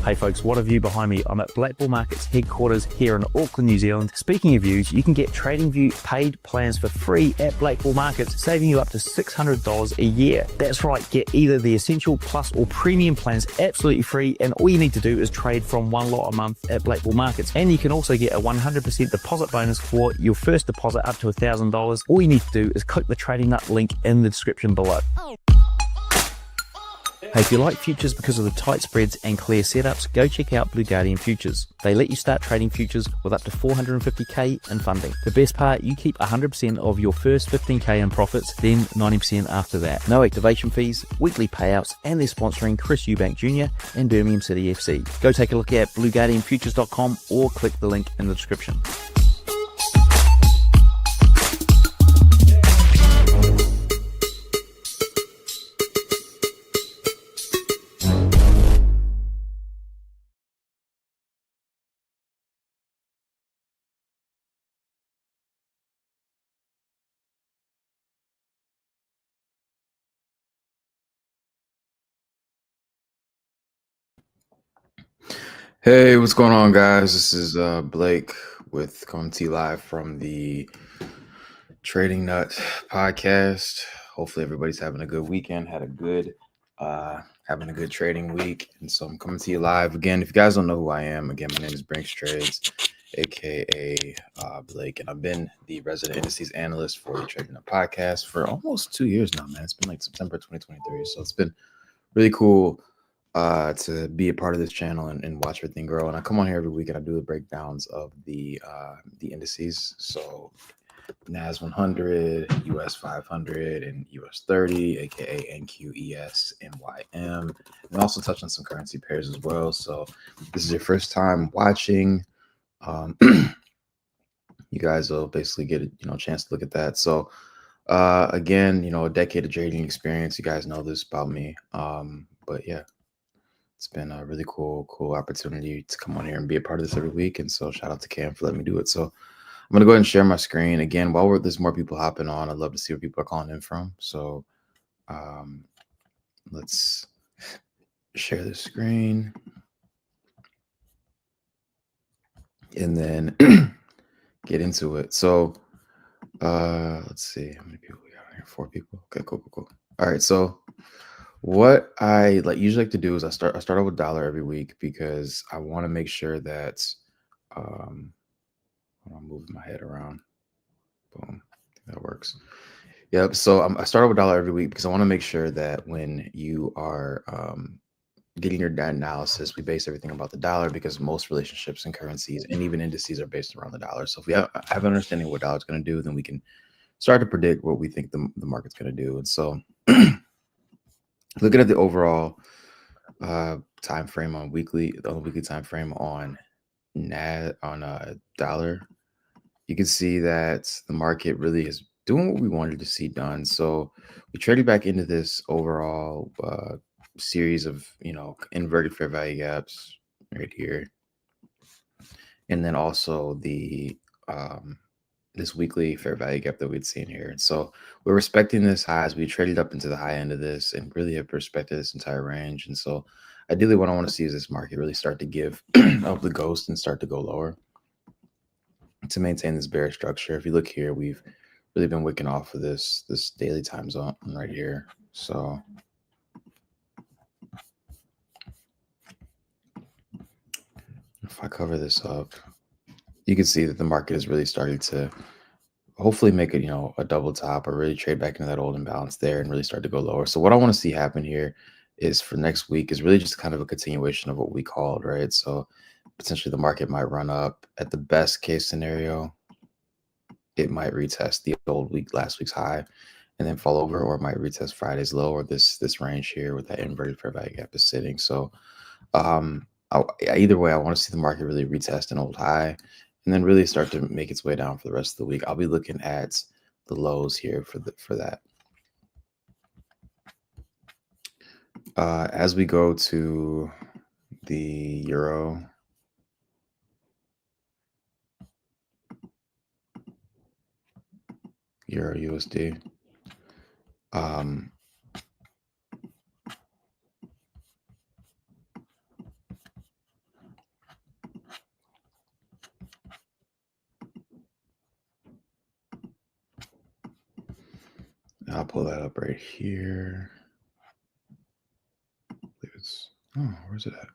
Hey folks, what a view behind me. I'm at Black Bull Markets headquarters here in Auckland, New Zealand. Speaking of views, you can get TradingView paid plans for free at Black Bull Markets, saving you up to $600 a year. That's right, get either the Essential, Plus or Premium plans absolutely free, and all you need to do is trade from one lot a month at Black Bull Markets. And you can also get a 100% deposit bonus for your first deposit up to $1,000. All you need to do is click the Trading Nut link in the description below. Hey, if you like futures because of the tight spreads and clear setups, go check out Blue Guardian Futures. They let you start trading futures with up to $450k in funding. The best part, you keep 100% of your first 15k in profits, then 90% after that. No activation fees, weekly payouts, and they're sponsoring Chris Eubank Jr. and Birmingham City FC. Go take a look at blueguardianfutures.com or click the link in the description. Hey, what's going on, guys? This is Blake with coming to you live from the Trading Nut podcast. Hopefully, everybody's having a good weekend, having a good trading week, and so I'm coming to you live again. If you guys don't know who I am, again, my name is Brinks Trades, aka Blake, and I've been the resident indices analyst for the Trading Nut podcast for almost 2 years now, man. It's been like September 2023, so it's been really cool to be a part of this channel and watch everything grow. And I come on here every week and I do the breakdowns of the indices. So NAS100, US500, and US30, aka NQES, NYM, and also touch on some currency pairs as well. So if this is your first time watching, you guys will basically get a chance to look at that. So again, a decade of trading experience. You guys know this about me. But yeah. It's been a really cool opportunity to come on here and be a part of this every week. And so shout out to Cam for letting me do it. So I'm going to go ahead and share my screen. Again, while there's more people hopping on, I'd love to see where people are calling in from. So let's share the screen. And then get into it. So let's see how many people we got here. 4 people. Okay, cool. All right, so what I usually like to do is I start out with dollar every week because I want to make sure that I'm moving my head around. Boom, that works. Yep. So I start out with dollar every week because I want to make sure that when you are getting your analysis, we base everything about the dollar because most relationships and currencies and even indices are based around the dollar. So if we have an understanding of what dollar is going to do, then we can start to predict what we think the market's going to do. And so looking at the overall time frame on the weekly time frame on dollar, you can see that the market really is doing what we wanted to see done. So we traded back into this overall series of inverted fair value gaps right here, and then also the this weekly fair value gap that we'd seen here. And so we're respecting this high as we traded up into the high end of this and really have respected this entire range. And so ideally what I want to see is this market really start to give up the ghost and start to go lower to maintain this bearish structure. If you look here, we've really been wicking off of this daily time zone right here. So if I cover this up, you can see that the market is really starting to hopefully make it, a double top or really trade back into that old imbalance there and really start to go lower. So what I want to see happen here is for next week is really just kind of a continuation of what we called, right? So potentially the market might run up. At the best case scenario, it might retest the last week's high and then fall over, or it might retest Friday's low, or this range here with that inverted fair value gap is sitting. So either way, I want to see the market really retest an old high and then really start to make its way down for the rest of the week. I'll be looking at the lows here for that. As we go to the Euro USD, I'll pull that up right here. I believe it's, oh, where's it at?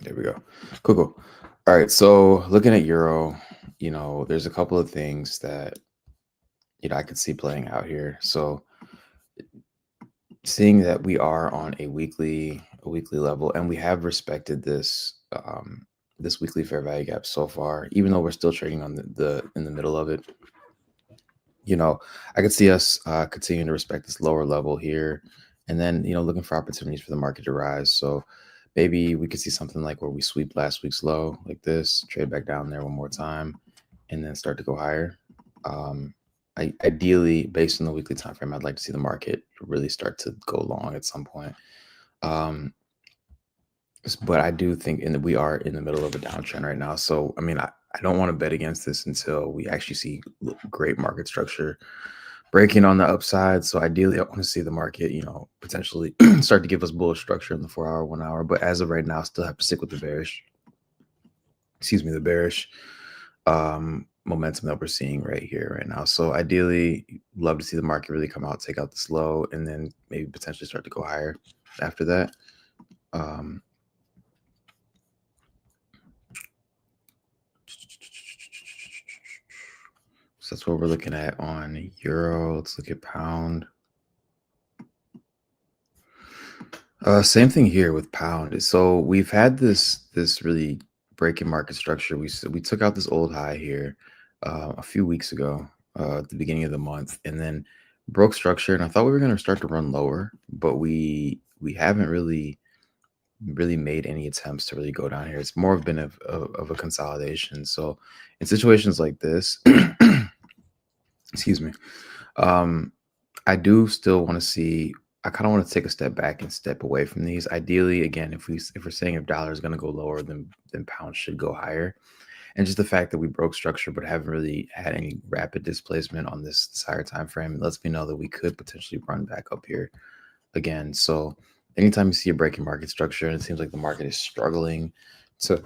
There we go. Cool. All right. So looking at Euro, there's a couple of things that, I could see playing out here. So seeing that we are on a weekly level, and we have respected this weekly fair value gap so far, even though we're still trading on the in the middle of it. I could see us continuing to respect this lower level here, and then looking for opportunities for the market to rise. So maybe we could see something like where we sweep last week's low like this, trade back down there one more time, and then start to go higher. Ideally, based on the weekly time frame, I'd like to see the market really start to go long at some point. But I do think we are in the middle of a downtrend right now. So, I mean, I don't want to bet against this until we actually see great market structure breaking on the upside. So ideally, I want to see the market, potentially start to give us bullish structure in the 4 hour, 1 hour. But as of right now, still have to stick with the bearish momentum that we're seeing right here, right now. So ideally, love to see the market really come out, take out this low, and then maybe potentially start to go higher after that. So that's what we're looking at on Euro. Let's look at pound. Same thing here with pound. So we've had this really breaking market structure. We took out this old high here a few weeks ago, at the beginning of the month, and then broke structure. And I thought we were going to start to run lower, but we haven't really made any attempts to really go down here. It's more been of a consolidation. So in situations like this, excuse me, I do still want to see. I kind of want to take a step back and step away from these. Ideally, again, if we're saying if dollar is going to go lower, then pound should go higher. And just the fact that we broke structure but haven't really had any rapid displacement on this higher time frame lets me know that we could potentially run back up here again. So anytime you see a breaking market structure and it seems like the market is struggling to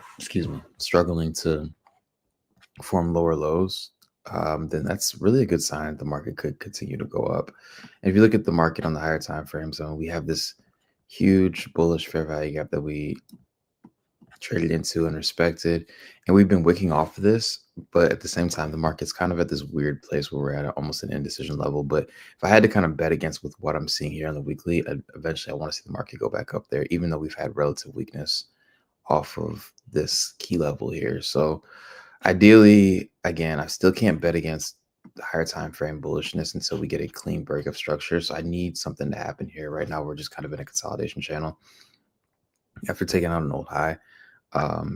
form lower lows, then that's really a good sign the market could continue to go up. And if you look at the market on the higher time frame zone, we have this huge bullish fair value gap that we traded into and respected, and we've been wicking off of this. But at the same time, the market's kind of at this weird place where we're at almost an indecision level. But if I had to kind of bet against with what I'm seeing here on the weekly, eventually I want to see the market go back up there, even though we've had relative weakness off of this key level here. So ideally, again, I still can't bet against the higher time frame bullishness until we get a clean break of structure. So I need something to happen here. Right now, we're just kind of in a consolidation channel after taking out an old high.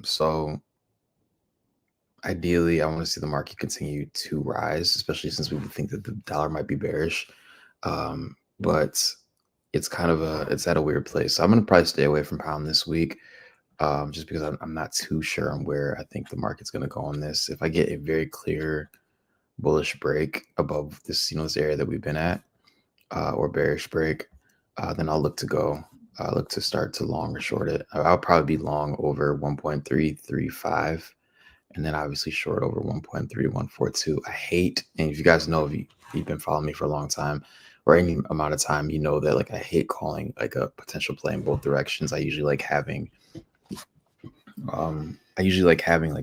So ideally, I want to see the market continue to rise, especially since we think that the dollar might be bearish. But it's it's at a weird place. So I'm going to probably stay away from pound this week. Just because I'm not too sure on where I think the market's going to go on this. If I get a very clear bullish break above this, this area that we've been at, or bearish break, then I'll look to start to long or short it. I'll probably be long over 1.335, and then obviously short over 1.3142. I hate, and if you guys know, if you've been following me for a long time, or any amount of time, you know that I hate calling a potential play in both directions. I usually like having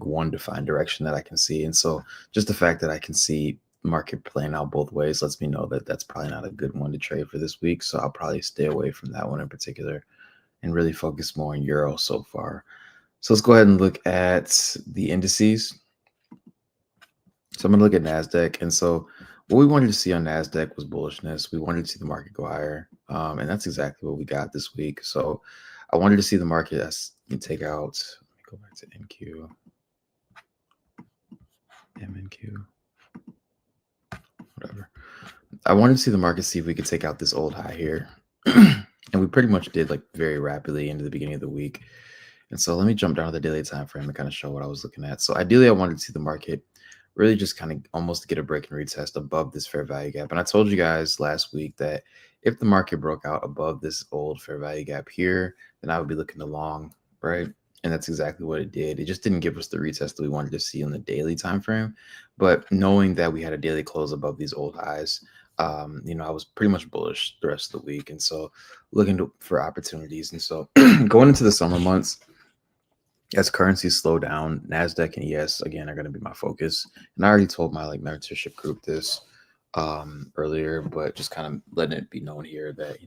one defined direction that I can see. And so just the fact that I can see market playing out both ways lets me know that that's probably not a good one to trade for this week. So I'll probably stay away from that one in particular and really focus more on Euro so far. So let's go ahead and look at the indices. So I'm going to look at NASDAQ. And so what we wanted to see on NASDAQ was bullishness. We wanted to see the market go higher. And that's exactly what we got this week. So I wanted to see the market take out, let me go back to NQ, MNQ, whatever. I wanted to see the market see if we could take out this old high here. And we pretty much did very rapidly into the beginning of the week. And so let me jump down to the daily time frame and kind of show what I was looking at. So ideally, I wanted to see the market really just kind of almost get a break and retest above this fair value gap. And I told you guys last week that if the market broke out above this old fair value gap here, then I would be looking to long, right? And that's exactly what it did. It just didn't give us the retest that we wanted to see on the daily time frame. But knowing that we had a daily close above these old highs, I was pretty much bullish the rest of the week. And so for opportunities. And so going into the summer months, as currencies slow down, NASDAQ and ES again are going to be my focus. And I already told my mentorship group this earlier, but just kind of letting it be known here that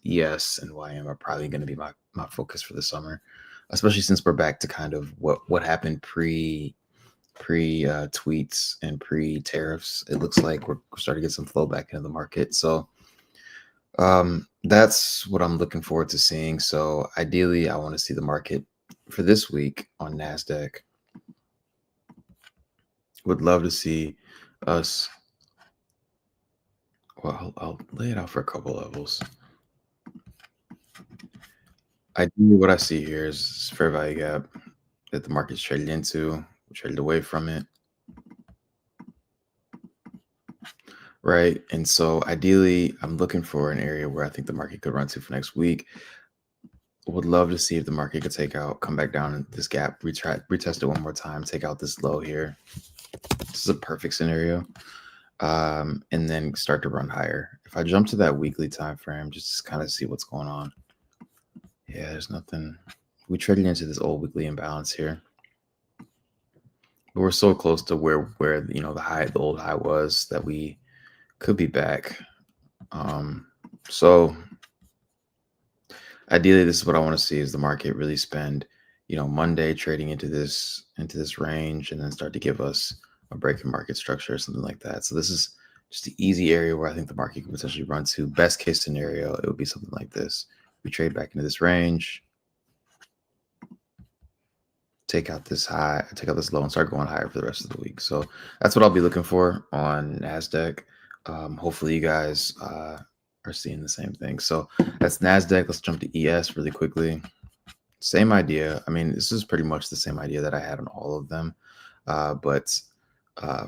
ES and YM are probably going to be my focus for the summer, especially since we're back to kind of what happened pre tweets and pre tariffs. It looks like we're starting to get some flow back into the market. So that's what I'm looking forward to seeing. So ideally, I want to see the market for this week on NASDAQ. Would love to see us. Well, I'll lay it out for a couple levels. Ideally, what I see here is fair value gap that the market's traded into, traded away from it. Right. And so ideally, I'm looking for an area where I think the market could run to for next week. Would love to see if the market could come back down in this gap, retest it one more time, take out this low here. This is a perfect scenario. And then start to run higher. If I jump to that weekly time frame, just to kind of see what's going on. Yeah, there's nothing. We traded into this old weekly imbalance here. But we're so close to where the old high was that we could be back. So ideally, this is what I want to see: is the market really spend, Monday trading into this range, and then start to give us a break in market structure or something like that. So this is just the easy area where I think the market could potentially run to. Best case scenario, it would be something like this: we trade back into this range, take out this high, take out this low, and start going higher for the rest of the week. So that's what I'll be looking for on NASDAQ. Hopefully you guys are seeing the same thing. So that's NASDAQ. Let's jump to ES really quickly. Same idea. I mean, this is pretty much the same idea that I had on all of them. But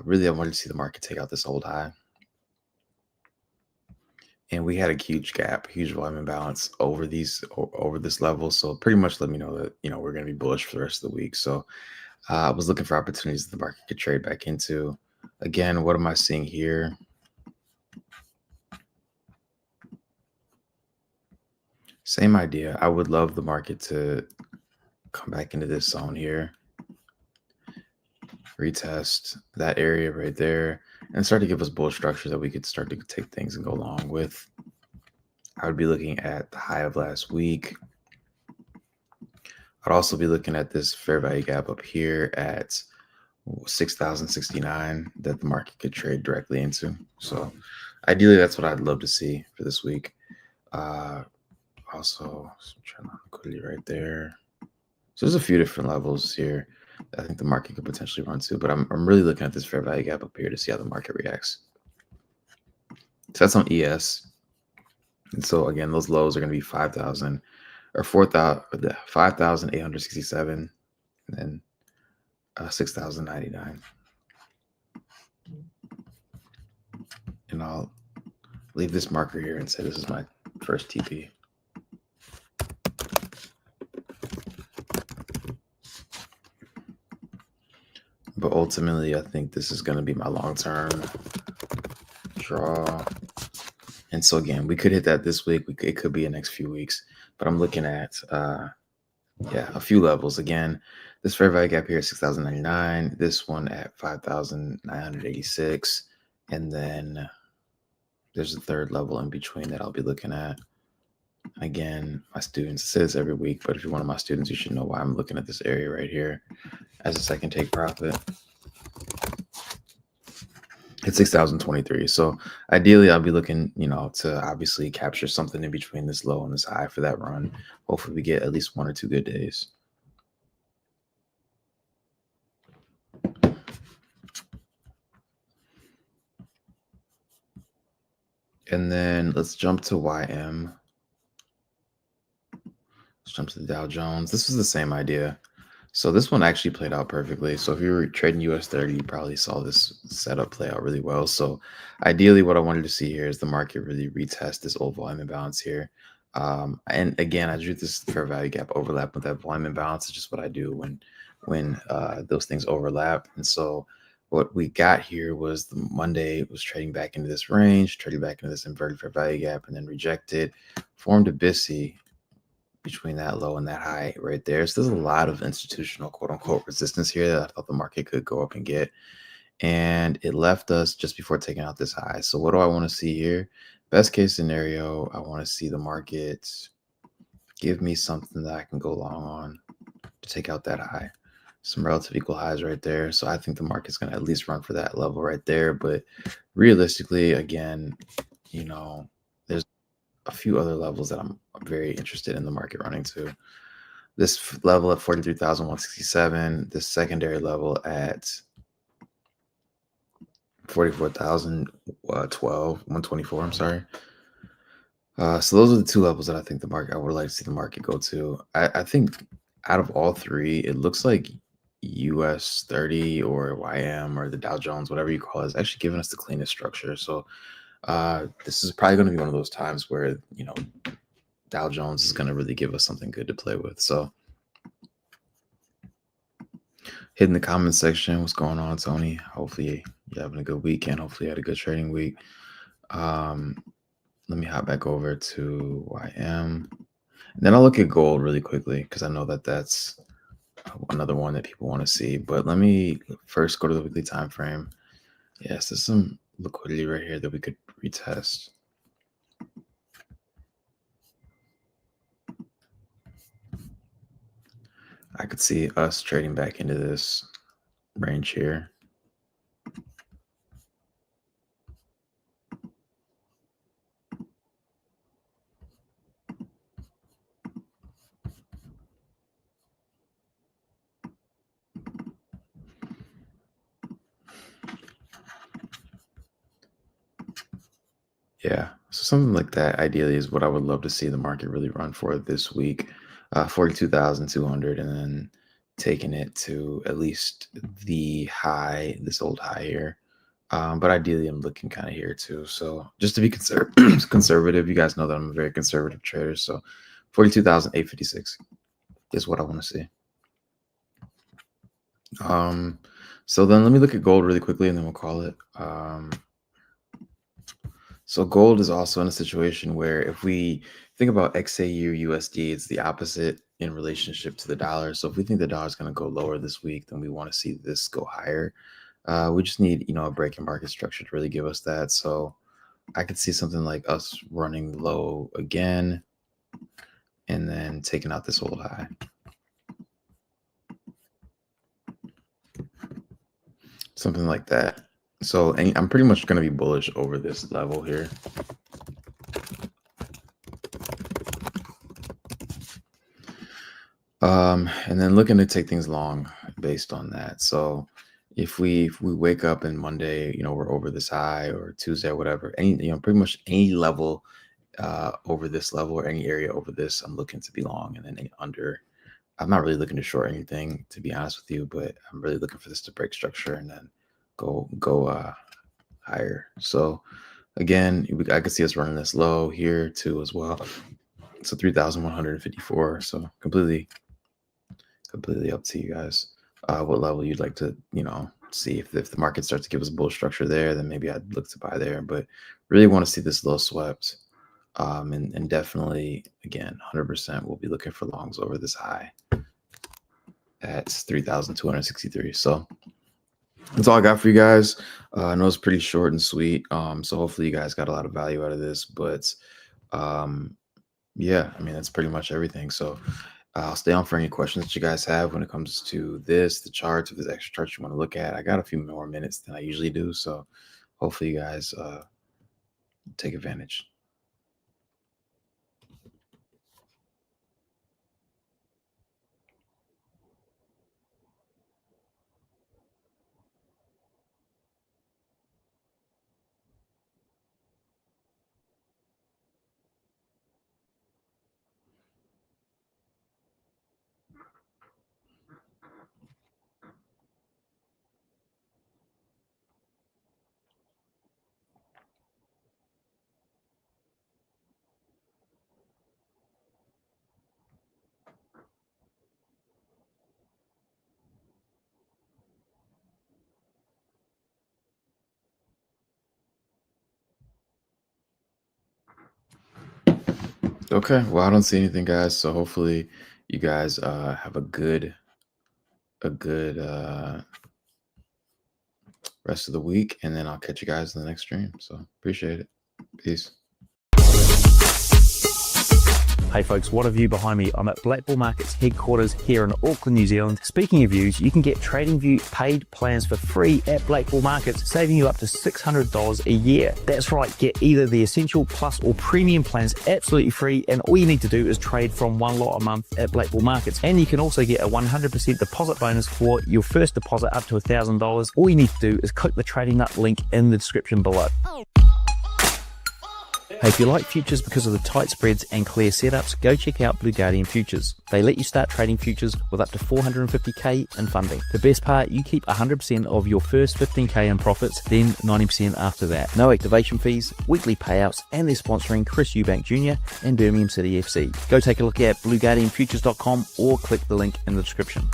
really, I wanted to see the market take out this old high. And we had a huge gap, huge volume imbalance over this level. So pretty much let me know that, we're going to be bullish for the rest of the week. So I was looking for opportunities that the market could trade back into. Again, what am I seeing here? Same idea. I would love the market to come back into this zone here, retest that area right there, and start to give us bull structure that we could start to take things and go along with. I would be looking at the high of last week. I'd also be looking at this fair value gap up here at 6,069 that the market could trade directly into. So ideally, that's what I'd love to see for this week. Also, turn on liquidity right there. So there's a few different levels here that I think the market could potentially run to, but I'm really looking at this fair value gap up here to see how the market reacts. So that's on ES. And so again, those lows are going to be 5,000 or 5,867 and then 6,099. And I'll leave this marker here and say this is my first TP. But ultimately, I think this is going to be my long-term draw. And so again, we could hit that this week. It could be the next few weeks. But I'm looking at, a few levels. Again, this fair value gap here is 6,099. This one at 5,986. And then there's a third level in between that I'll be looking at. Again, my students say this every week, but if you're one of my students, you should know why I'm looking at this area right here as a second take profit. It's 6,023. So ideally, I'll be looking, to obviously capture something in between this low and this high for that run. Hopefully, we get at least 1 or 2 good days. And then let's jump to YM. Let's jump to the Dow Jones. This is the same idea. So this one actually played out perfectly. So if you were trading US30, you probably saw this setup play out really well. So ideally, what I wanted to see here is the market really retest this old volume imbalance here. And again, I drew this fair value gap overlap with that volume imbalance. It's just what I do when those things overlap. And so what we got here was the Monday was trading back into this range, trading back into this inverted fair value gap, and then rejected, formed a BISI between that low and that high right there. So there's a lot of institutional quote unquote resistance here that I thought the market could go up and get. And it left us just before taking out this high. So what do I want to see here? Best case scenario, I want to see the market give me something that I can go long on to take out that high. Some relative equal highs right there. So I think the market's going to at least run for that level right there. But realistically, again, there's a few other levels that I'm very interested in the market running to. This level at 43,167, this secondary level at 44,012, 124, I'm sorry. So those are the two levels that I think I would like to see the market go to. I think out of all three, it looks like US30 or YM or the Dow Jones, whatever you call it, is actually giving us the cleanest structure. So this is probably going to be one of those times where, Dow Jones is going to really give us something good to play with. So hit in the comments section. What's going on, Tony? Hopefully you're having a good weekend. Hopefully you had a good trading week. Let me hop back over to YM. And then I'll look at gold really quickly because I know that that's another one that people want to see. But let me first go to the weekly time frame. Yes, there's some liquidity right here that we could retest. I could see us trading back into this range here. Yeah, so something like that ideally is what I would love to see the market really run for this week. 42,200, and then taking it to at least the high, this old high here. But ideally, I'm looking kind of here too. So just to be conservative, you guys know that I'm a very conservative trader. So 42,856 is what I want to see. So then let me look at gold really quickly, and then we'll call it. So gold is also in a situation where if we think about XAU USD, it's the opposite in relationship to the dollar. So if we think the dollar is going to go lower this week, then we want to see this go higher. We just need, a break in market structure to really give us that. So I could see something like us running low again and then taking out this old high. Something like that. So I'm pretty much going to be bullish over this level here. And then looking to take things long based on that. So if we wake up and Monday, we're over this high, or Tuesday or whatever, pretty much any level over this level or any area over this, I'm looking to be long. And then under, I'm not really looking to short anything, to be honest with you, but I'm really looking for this to break structure and then go higher. So again, I could see us running this low here too as well. So 3,154. So completely up to you guys. What level you'd like to, see. If the market starts to give us a bull structure there, then maybe I'd look to buy there. But really want to see this low swept. And definitely, again, 100% we'll be looking for longs over this high at 3,263. So that's all I got for you guys. I know it's pretty short and sweet. So hopefully you guys got a lot of value out of this. But yeah, I mean, that's pretty much everything. So I'll stay on for any questions that you guys have when it comes to this, the charts, if there's extra charts you want to look at. I got a few more minutes than I usually do. So hopefully you guys take advantage. Okay, well, I don't see anything, guys. So hopefully you guys have a good rest of the week, and then I'll catch you guys in the next stream. So appreciate it. Peace. Hey folks, what a view behind me. I'm at Black Bull Markets headquarters here in Auckland, New Zealand. Speaking of views, you can get TradingView paid plans for free at Black Bull Markets, saving you up to $600 a year. That's right, get either the Essential, Plus or Premium plans absolutely free, and all you need to do is trade from one lot a month at Black Bull Markets. And you can also get a 100% deposit bonus for your first deposit up to $1,000. All you need to do is click the Trading Nut link in the description below. Hey, if you like futures because of the tight spreads and clear setups, go check out Blue Guardian Futures. They let you start trading futures with up to $450k in funding. The best part, you keep 100% of your first 15k in profits, then 90% after that. No activation fees, weekly payouts, and they're sponsoring Chris Eubank Jr. and Birmingham City FC. Go take a look at blueguardianfutures.com or click the link in the description.